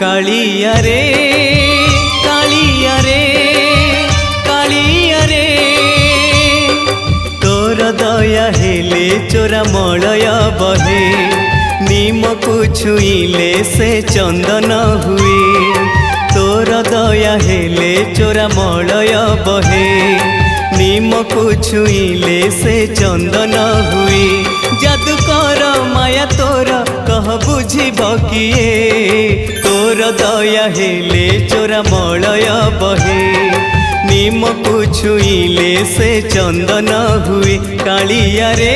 कालिया रे कालिया रे कालिया रे तोर दया हेले चोरा मलय बहे नीम को छुईले से चंदन हुए तोर दया हेले चोरा मलय बहे नीम को छुईले से चंदन हुए जादूकर माया तोर कह बुझिब किए तोर दया हेले चोरा मलय बहे नीम को छुईले से चंदन हुए कालिया रे